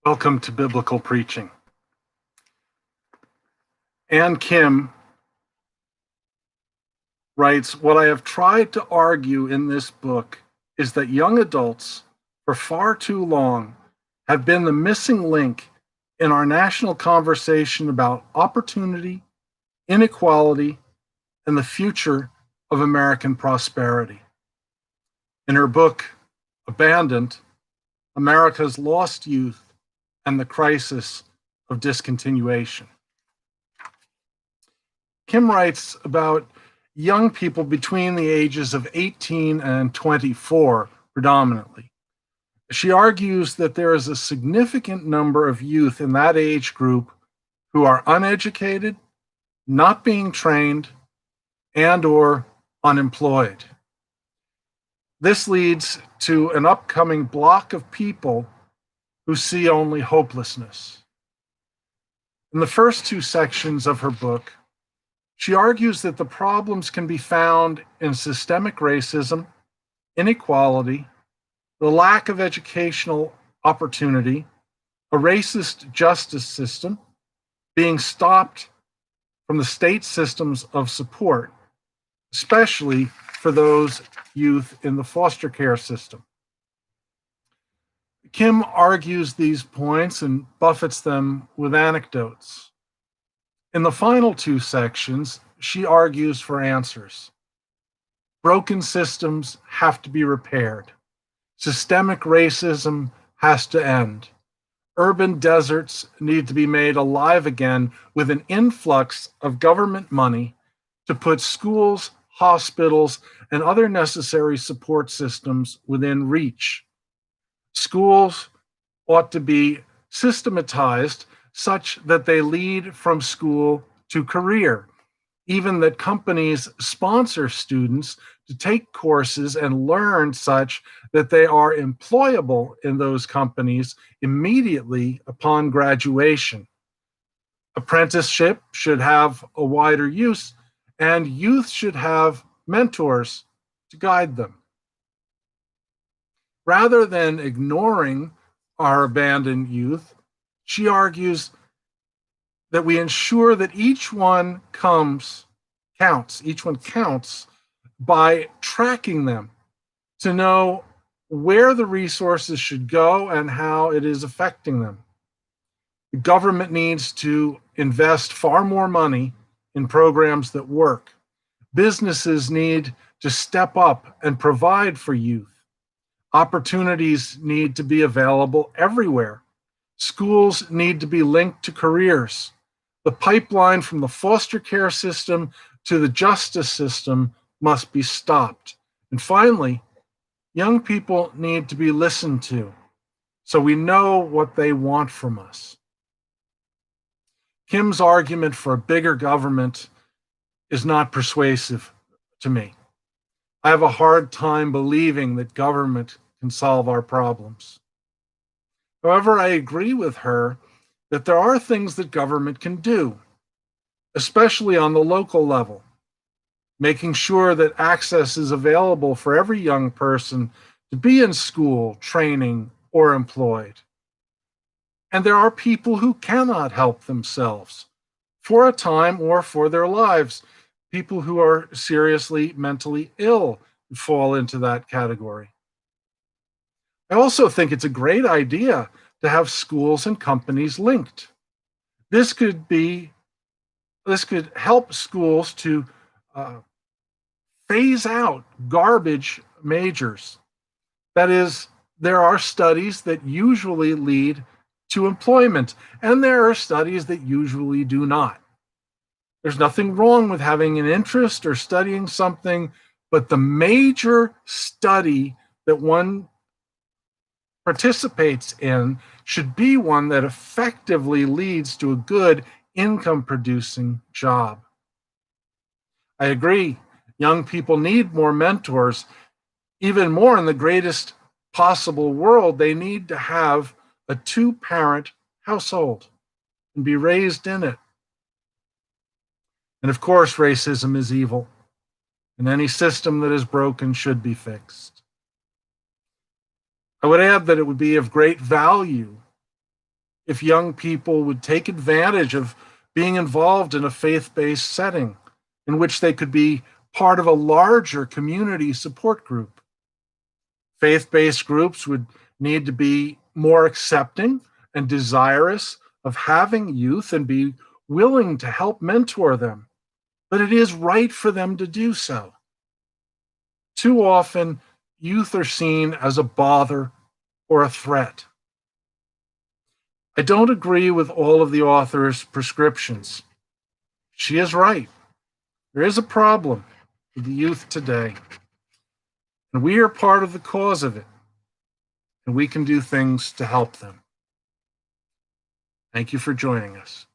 Welcome to Biblical Preaching. Ann Kim writes, "What I have tried to argue in this book is that young adults, for far too long, have been the missing link in our national conversation about opportunity, inequality, and the future of American prosperity." In her book, Abandoned, America's Lost Youth and the Crisis of Discontinuation. Kim writes about young people between the ages of 18 and 24 predominantly. She argues that there is a significant number of youth in that age group who are uneducated, not being trained, and/or unemployed. This leads to an upcoming block of people who see only hopelessness. In the first two sections of her book, she argues that the problems can be found in systemic racism, inequality, the lack of educational opportunity, a racist justice system, being stopped from the state systems of support, especially for those youth in the foster care system. Kim argues these points and buffets them with anecdotes. In the final two sections, she argues for answers. Broken systems have to be repaired. Systemic racism has to end. Urban deserts need to be made alive again with an influx of government money to put schools, hospitals, and other necessary support systems within reach. Schools ought to be systematized such that they lead from school to career, even that companies sponsor students to take courses and learn such that they are employable in those companies immediately upon graduation. Apprenticeship should have a wider use, and youth should have mentors to guide them. Rather than ignoring our abandoned youth, she argues that we ensure that each one counts by tracking them to know where the resources should go and how it is affecting them. The government needs to invest far more money in programs that work. Businesses need to step up and provide for youth. Opportunities need to be available everywhere. Schools need to be linked to careers. The pipeline from the foster care system to the justice system must be stopped. And finally, young people need to be listened to so we know what they want from us. Kim's argument for a bigger government is not persuasive to me. I have a hard time believing that government can solve our problems. However, I agree with her that there are things that government can do, especially on the local level, making sure that access is available for every young person to be in school, training, or employed. And there are people who cannot help themselves for a time or for their lives. People who are seriously mentally ill fall into that category. I also think it's a great idea to have schools and companies linked. This could help schools to phase out garbage majors. That is, there are studies that usually lead to employment, and there are studies that usually do not. There's nothing wrong with having an interest or studying something, but the major study that one participates in should be one that effectively leads to a good income-producing job. I agree, young people need more mentors. Even more, in the greatest possible world, they need to have a two-parent household and be raised in it. And of course, racism is evil, and any system that is broken should be fixed. I would add that it would be of great value if young people would take advantage of being involved in a faith-based setting in which they could be part of a larger community support group. Faith-based groups would need to be more accepting and desirous of having youth and be willing to help mentor them, but it is right for them to do so. Too often, youth are seen as a bother or a threat. I don't agree with all of the author's prescriptions. She is right. There is a problem with the youth today, and we are part of the cause of it, and we can do things to help them. Thank you for joining us.